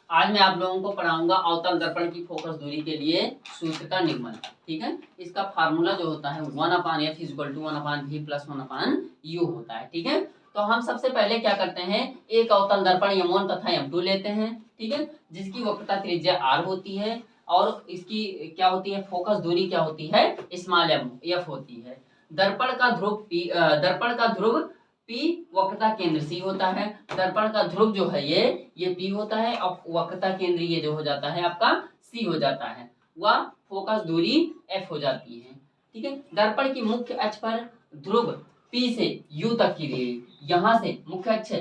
आज मैं आप लोगों को पढ़ाऊंगा अवतल दर्पण की फोकस दूरी के लिए सूत्र का निगमन। ठीक है, इसका फार्मूला जो होता है 1/f = 1/v + 1/u होता है। ठीक है, तो हम सबसे पहले क्या करते हैं, एक अवतल दर्पण M1 तथा M2 लेते हैं। ठीक है, जिसकी वक्रता त्रिज्या r होती है और इसकी क्या होती है, फोकस दूरी क्या होती है, f होती है। दर्पण का ध्रुव P वक्रता केंद्र C होता है। दर्पण का ध्रुव जो है ये P होता है और वक्रता केंद्र ये जो हो जाता है आपका C हो जाता है, वह फोकस दूरी F हो जाती है। ठीक है, दर्पण की मुख्य अक्ष पर ध्रुव P से U तक की दूरी, यहाँ से मुख्य अक्ष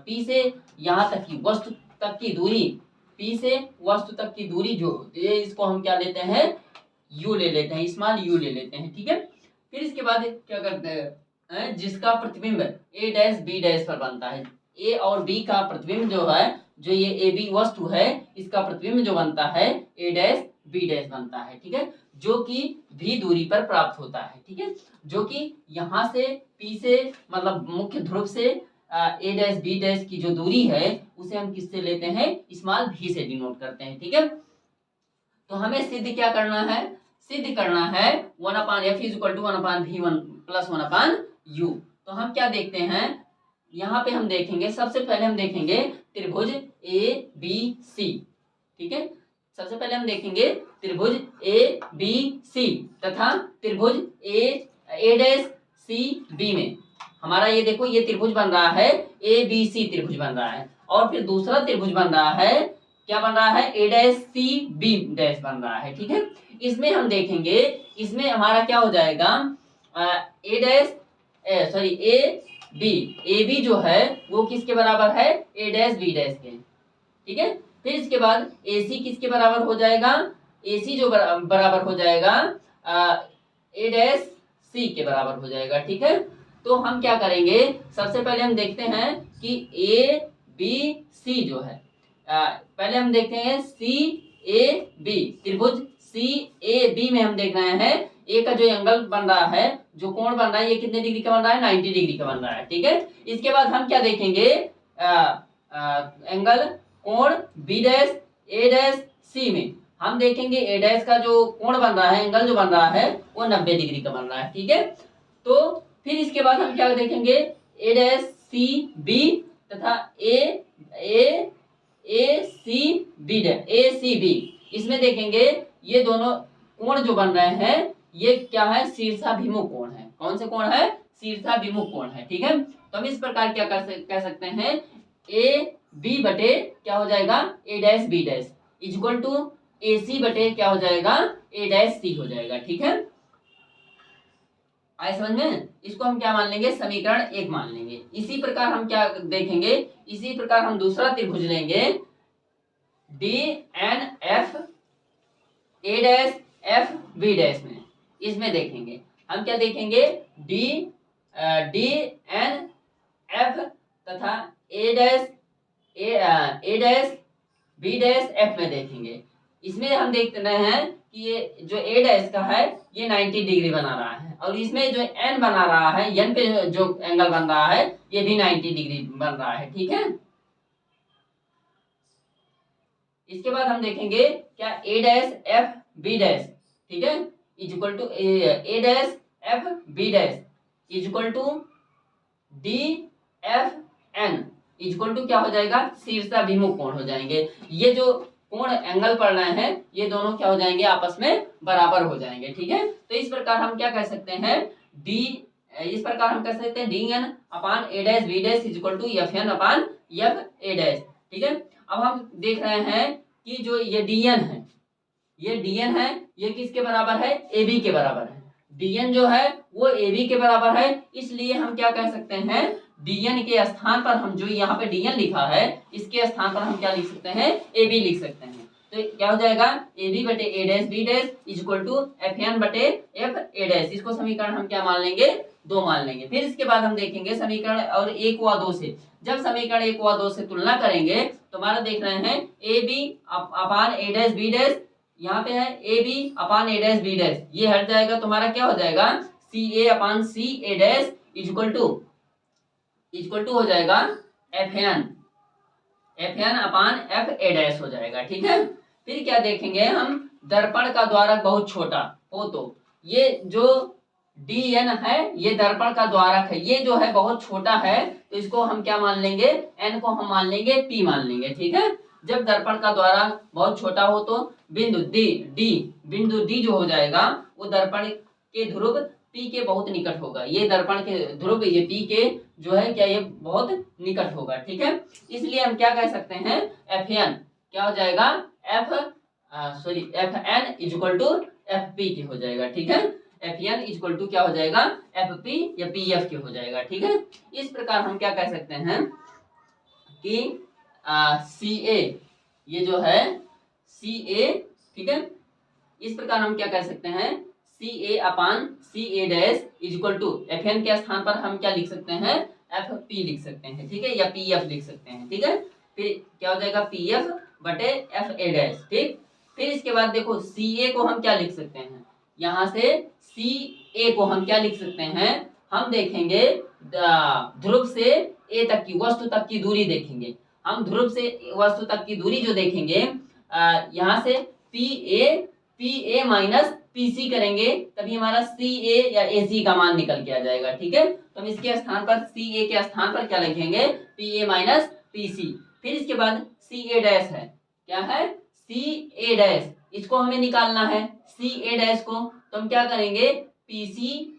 P से यहाँ तक की वस्तु तक की दूरी, P से वस्तु तक की दूरी जो ये, इसको हम क्या लेते हैं, U ले लेते हैं, स्मॉल u ले लेते हैं। ठीक है, फिर इसके बाद क्या करते हैं, जिसका प्रतिबिंब a' b' पर बनता है। a और b का प्रतिबिंब जो है, जो ये AB वस्तु है, इसका प्रतिबिंब जो बनता है a' b' बनता है। ठीक है, जो कि v दूरी पर प्राप्त होता है। ठीक है, जो कि यहाँ से P से मतलब मुख्य ध्रुव से a'-b' की जो दूरी है उसे हम किससे लेते हैं, स्मॉल v से डिनोट करते हैं। ठीक है, तो हमें सिद्ध क्या करना है, सिद्ध करना है 1/f = 1/v + 1/u। तो हम क्या देखते हैं, यहाँ पे हम देखेंगे, सबसे पहले हम देखेंगे त्रिभुज ABC। ठीक है, सबसे पहले हम देखेंगे त्रिभुज ABC तथा त्रिभुज ACB में हमारा ये देखो, ये त्रिभुज बन रहा है, ABC त्रिभुज बन रहा है, और फिर दूसरा त्रिभुज बन रहा है, क्या बन रहा है, A'-CB' बन रहा है। ठीक है, इसमें हम देखेंगे, इसमें हमारा क्या हो जाएगा, AB जो है वो किसके बराबर है, A'-B' के। ठीक है, फिर इसके बाद AC किसके बराबर हो जाएगा, AC जो बराबर हो जाएगा A'-C के बराबर हो जाएगा। ठीक है, तो हम क्या करेंगे, सबसे पहले हम देखते हैं कि ABC जो है, पहले हम देखते हैं CAB, त्रिभुज CAB में हम देख रहे हैं ए का जो एंगल बन रहा है, जो कोण बन रहा है, ये कितने डिग्री का बन रहा है, 90 डिग्री का बन रहा है। ठीक है, इसके बाद हम क्या देखेंगे, एंगल कोण B'-A'-C में हम देखेंगे A' का जो कोण बन रहा है, एंगल जो बन रहा है वो 90 डिग्री का बन रहा है। ठीक है, तो फिर इसके बाद हम क्या देखेंगे, A'-CB तथा ACB, इसमें देखेंगे ये दोनों कोण जो बन रहे हैं, ये क्या है, शीर्षाभिमुख कोण है। कौन से कोण है, शीर्षाभिमुख कोण है। ठीक है, तो हम इस प्रकार क्या कह सकते हैं, AB बटे क्या हो जाएगा, A'-B' इक्वल टू AC बटे क्या हो जाएगा, A'-C हो जाएगा। ठीक है, आए समझ में, इसको हम क्या मान लेंगे, समीकरण 1 मान लेंगे। इसी प्रकार हम क्या देखेंगे, इसी प्रकार हम दूसरा त्रिभुज लेंगे DNF A'-FB' में, इसमें देखेंगे हम क्या देखेंगे, DNF तथा A'-B'-F में देखेंगे। इसमें हम देख रहे हैं कि ये जो A' का है ये 90 डिग्री बना रहा है, और इसमें जो N बना रहा है, N पे जो एंगल बन रहा है ये भी 90 डिग्री बन रहा है। ठीक है, इसके बाद हम देखेंगे क्या, A'-FB', ठीक है, equal to A'-FB' equal to DFN equal to क्या हो जाएगा, शीर्षाभिमुख कोण हो जाएंगे। ये जो कोण एंगल पड़ रहे हैं ये दोनों क्या हो जाएंगे, आपस में बराबर हो जाएंगे। ठीक है, तो इस प्रकार हम क्या कह सकते हैं, DN/A'-B' इक्वल टू FN/FA'। ठीक है, अब हम देख रहे हैं कि जो ये DN है, ये किसके बराबर है, AB के बराबर है। DN जो है वो AB के बराबर है, इसलिए हम क्या कह सकते हैं, DN के स्थान पर हम जो यहाँ पे DN लिखा है, इसके स्थान पर हम क्या लिख सकते हैं, AB लिख सकते हैं। तो क्या हो जाएगा, AB बटे A'-B' इक्वल टू FN बटे FA'। इसको समीकरण हम क्या मान लेंगे, 2 मान लेंगे। फिर इसके बाद हम देखेंगे समीकरण और 1 व 2 से, जब समीकरण 1 व 2 से तुलना करेंगे तो हमारा देख रहे हैं AB/A'-B', यहाँ पे है AB/A'-B', ये हट जाएगा, तुम्हारा क्या हो जाएगा, CA/CA' इक्वल टू हो जाएगा FN Fn upon F A dash हो जाएगा। ठीक है, फिर क्या देखेंगे हम, दर्पण का द्वारक बहुत छोटा हो तो ये जो dn है ये दर्पण का द्वारक है, ये जो है बहुत छोटा है तो इसको हम क्या मान लेंगे, n को हम मान लेंगे p मान लेंगे। ठीक है, जब दर्पण का द्वारक बहुत छोटा हो तो बिंदु बिंदु d जो हो जाएगा वो दर्पण के ध्रुव P के बहुत निकट होगा। ये दर्पण के ध्रुव ये P के जो है क्या ये बहुत निकट होगा। ठीक है, इसलिए हम क्या कह सकते हैं, Fn क्या हो जाएगा, Fn इक्वल टू Fp के हो जाएगा। ठीक है, Fn इक्वल टू क्या हो जाएगा, Fp या Pf के हो जाएगा। ठीक है, इस प्रकार हम क्या कह सकते हैं कि Ca ये जो है Ca, ठीक है, इस प्रकार हम क्या कह सकते हैं, Ca upon Ca dash equal to Fn के स्थान पर हम क्या लिख सकते हैं, Fp लिख सकते हैं। ठीक है, या Pf लिख सकते हैं। ठीक है, फिर क्या हो जाएगा Pf बटे Fa डैश। ठीक, फिर इसके बाद देखो Ca को हम क्या लिख सकते हैं, यहाँ से Ca को हम क्या लिख सकते हैं, हम देखेंगे ध्रुव से a तक की वस्तु तक की दूरी देखेंगे। हम ध्रुव से वस्तु तक की दूरी जो देखेंगे, यहाँ से pa माइनस pc करेंगे तभी हमारा ca या ac का मान निकल के आ जाएगा। ठीक है, तो हम इसके स्थान पर ca के स्थान पर क्या लिखेंगे, pa माइनस pc। फिर इसके बाद ca डैश है, क्या है ca डैश, इसको हमें निकालना है ca डैश को, तो हम क्या करेंगे pc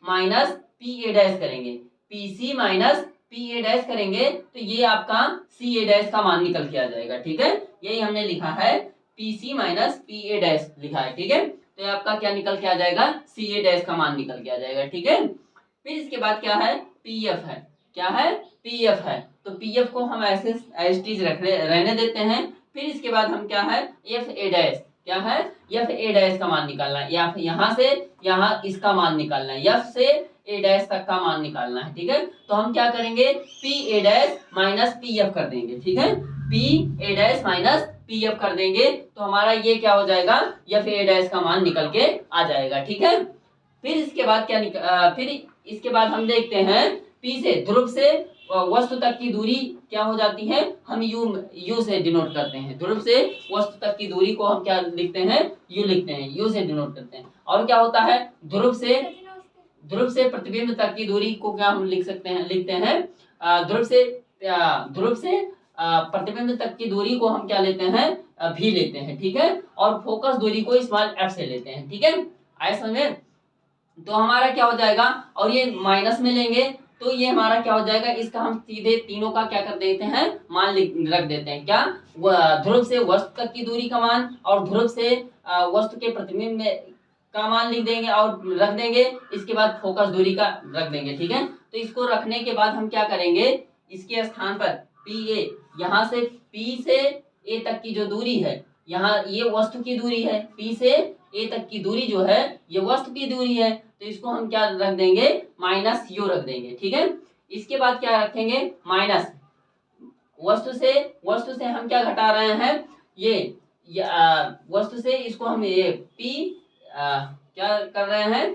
माइनस pa डैश करेंगे, pc माइनस pa डैश करेंगे तो ये आपका ca डैश का मान निकल के आ जाएगा। ठीक है, यही हमने लिखा है pc माइनस pa डैश लिखा है। ठीक है, तो ये आपका क्या निकल के आ जाएगा, ca डैश का मान निकल के आ जाएगा। ठीक है, फिर इसके बाद क्या है, pf है, क्या है pf है, तो pf को हम ऐसे एज रहने देते हैं। फिर इसके बाद हम क्या है fa डैश, क्या है fa डैश का मान निकालना है, या यहाँ से यहाँ इसका मान निकालना है, f से a डैश तक का मान निकालना है। ठीक है, तो हम क्या करेंगे pa डैश माइनस pf कर देंगे। ठीक है, pa डैश माइनस pf कर देंगे तो हमारा ये क्या हो जाएगा, fa डैश का मान निकल के आ जाएगा। ठीक है, फिर इसके बाद फिर इसके बाद हम देखते हैं p से ध्रुव से वस्तु तक की दूरी क्या हो जाती है, हम u से डिनोट करते हैं। ध्रुव से वस्तु तक की दूरी को हम क्या लिखते हैं, u लिखते हैं, u से डिनोट करते हैं। और क्या होता है, ध्रुव से प्रतिबिंब तक की दूरी को क्या हम लिख सकते हैं, लिखते हैं ध्रुव से प्रतिबिंब तक की दूरी को हम क्या लेते हैं, v लेते हैं। ठीक है, और फोकस दूरी को स्मॉल f से लेते हैं। ठीक है, आए समझ में, तो हमारा क्या हो जाएगा, और ये माइनस में लेंगे तो ये हमारा क्या हो जाएगा, इसका हम सीधे तीनों का क्या कर देते हैं, मान रख देते हैं। क्या, ध्रुव से वस्तु तक की दूरी का मान और ध्रुव से वस्तु के प्रतिबिंब का मान लिख देंगे और रख देंगे, इसके बाद फोकस दूरी का रख देंगे। ठीक है, तो इसको रखने के बाद हम क्या करेंगे, इसके स्थान पर pa, यहाँ से p से a तक की जो दूरी है, यहाँ ये वस्तु की दूरी है, p से a तक की दूरी जो है ये वस्तु की दूरी है, तो इसको हम क्या रख देंगे, माइनस u रख देंगे। ठीक है, इसके बाद क्या रखेंगे, माइनस वस्तु से हम क्या घटा रहे हैं, वस्तु से इसको हम ये p क्या कर रहे हैं,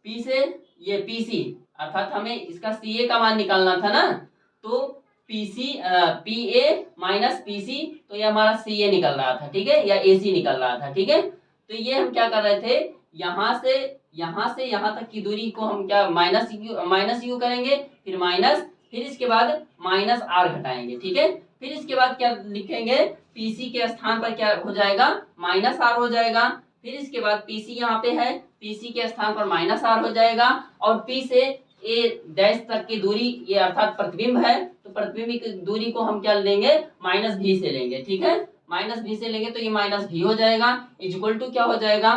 p से ये pc, अर्थात हमें इसका ca का मान निकालना था ना, तो pa माइनस pc, तो ये हमारा ca निकल रहा था। ठीक है, या ac निकल रहा था। ठीक है, तो ये हम क्या कर रहे थे, यहाँ से यहाँ तक की दूरी को हम क्या माइनस यू करेंगे, फिर इसके बाद माइनस r घटाएंगे। ठीक है, फिर इसके बाद क्या लिखेंगे, pc के स्थान पर क्या हो जाएगा, माइनस r हो जाएगा। फिर इसके बाद pc यहाँ पे है, pc के स्थान पर माइनस r हो जाएगा, और p से a डैश तक की दूरी ये अर्थात प्रतिबिंब है, तो प्रतिबिंब की दूरी को हम क्या लेंगे, माइनस v से लेंगे। ठीक है, माइनस v से लेंगे तो ये माइनस v हो जाएगा, इक्वल टू क्या हो जाएगा,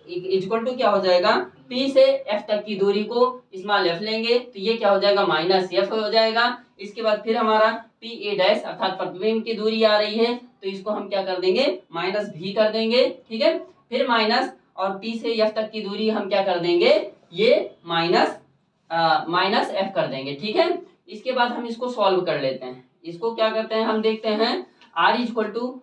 इक्वल टू क्या हो जाएगा, p से f तक की दूरी को स्मॉल f लेंगे तो ये क्या हो जाएगा, माइनस f हो जाएगा। इसके बाद फिर हमारा pa डैश अर्थात प्रतिबिंब की दूरी आ रही है तो इसको हम क्या कर देंगे, माइनस v कर देंगे। ठीक है, फिर माइनस और p से f तक की दूरी हम क्या कर देंगे, ये माइनस f कर देंगे। ठीक है, इसके बाद हम इसको सॉल्व कर लेते हैं। इसको क्या करते हैं, हम देखते हैं r इक्वल टू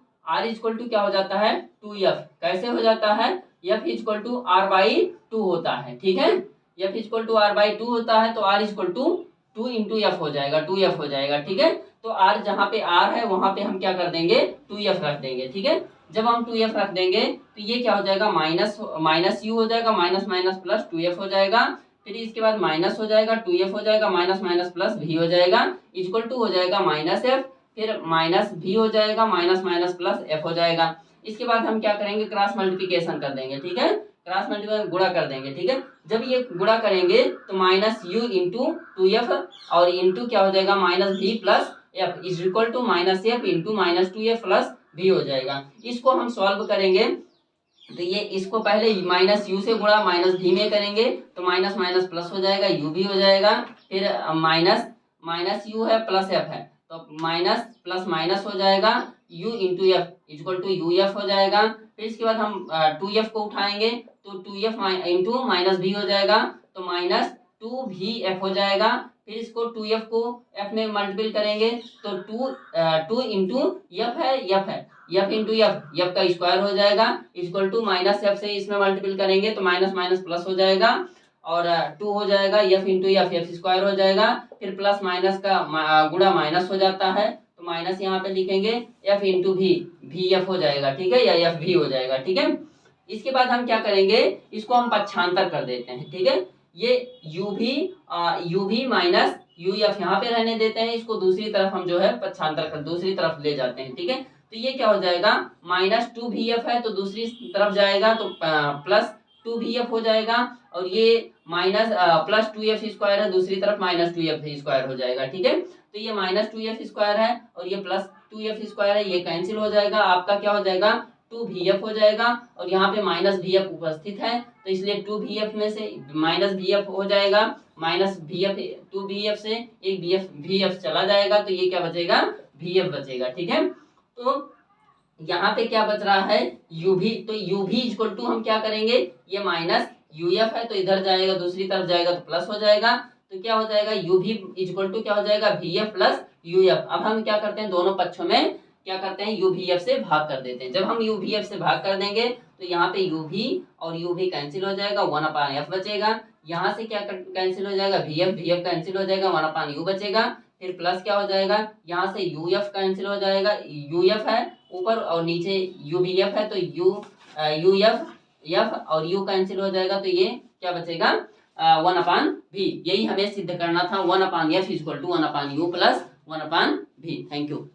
क्या हो जाता है, 2f, कैसे हो जाता है, f equal to r by 2 होता है। ठीक है, f equal to r by 2 होता है, तो r equal to 2 into F हो जाएगा, 2f हो जाएगा, ठीक है। तो r जहाँ पे r है वहां पे हम क्या कर देंगे, 2f रख देंगे, ठीक है। जब हम 2f रख देंगे तो ये क्या हो जाएगा, माइनस यू हो जाएगा, माइनस माइनस प्लस 2f हो जाएगा, फिर इसके बाद माइनस हो जाएगा, 2f हो जाएगा, माइनस माइनस प्लस v हो जाएगा, इक्वल टू हो जाएगा माइनस f, फिर माइनस v हो जाएगा, माइनस माइनस प्लस f हो जाएगा। इसके बाद हम क्या करेंगे, क्रॉस मल्टीप्लिकेशन कर देंगे, ठीक है, क्रॉस मल्टीप्लिकेशन गुणा कर देंगे, ठीक है। जब ये गुणा करेंगे तो माइनस यू इंटू 2f और इंटू क्या हो जाएगा, minus v plus F is equal to minus F into minus 2f plus v हो जाएगा। इसको हम सॉल्व करेंगे तो ये इसको पहले माइनस यू से गुणा माइनस भी में करेंगे तो माइनस माइनस प्लस हो जाएगा, यू भी हो जाएगा, फिर माइनस माइनस यू है प्लस एफ है तो माइनस प्लस माइनस हो जाएगा, U into F equal to U F हो जाएगा। फिर इसके बाद हम 2f को उठाएंगे तो 2f इंटू माइनस भी हो जाएगा तो माइनस 2vf हो जाएगा। फिर इसको 2f को f में मल्टीपल करेंगे तो 2 इंटू एफ है, एफ इंटू एफ का स्क्वायर हो जाएगा, इक्वल टू माइनस एफ से इसमें मल्टीपल करेंगे तो माइनस माइनस प्लस हो जाएगा और 2 हो जाएगा, एफ इंटू एफ स्क्वायर हो जाएगा, फिर प्लस माइनस का गुणा माइनस हो जाता है तो माइनस यहाँ पे लिखेंगे एफ इंटू भी एफ हो जाएगा, ठीक है, या एफ भी हो जाएगा, ठीक है। इसके बाद हम क्या करेंगे, इसको हम पक्षांतर कर देते हैं, ठीक है। ये यू भी माइनस यू एफ यहाँ पे रहने देते हैं, इसको दूसरी तरफ हम जो है पक्षांतर कर दूसरी तरफ ले जाते हैं, ठीक है। तो ये क्या हो जाएगा, माइनस 2vf है तो दूसरी तरफ जाएगा तो प्लस 2vf हो जाएगा और ये माइनस प्लस 2f स्क्वायर है दूसरी तरफ माइनस 2f स्क्वायर हो जाएगा, ठीक है। तो ये माइनस 2f स्क्वायर है और ये प्लस 2f स्क्वायर है, ये कैंसिल हो जाएगा, आपका क्या हो जाएगा 2vf हो जाएगा और यहाँ पे माइनस vf उपस्थित है तो इसलिए 2vf में से माइनस vf हो जाएगा, माइनस vf 2vf से एक vf चला जाएगा तो ये क्या बचेगा, vf बचेगा, ठीक है। तो यहाँ पे क्या बच रहा है, uv, तो uv इक्वल टू हम क्या करेंगे, ये माइनस uf है तो इधर जाएगा दूसरी तरफ जाएगा तो प्लस हो जाएगा, तो क्या हो जाएगा uv इक्वल टू क्या हो जाएगा vf प्लस uf। अब हम क्या करते हैं, दोनों पक्षों में क्या करते हैं, uvf से भाग कर देते हैं। जब हम uvf से भाग कर देंगे तो यहाँ पे uv और uv कैंसिल हो जाएगा, 1/f बचेगा, यहाँ से क्या कैंसिल हो जाएगा, vf कैंसिल हो जाएगा, 1/u बचेगा, फिर प्लस क्या हो जाएगा, यहाँ से uf कैंसिल हो जाएगा, uf है ऊपर और नीचे uvf है तो uf और u कैंसिल हो जाएगा तो ये क्या बचेगा, 1/v। यही हमें सिद्ध करना था, 1/f equal to 1/u plus 1/v। Thank you.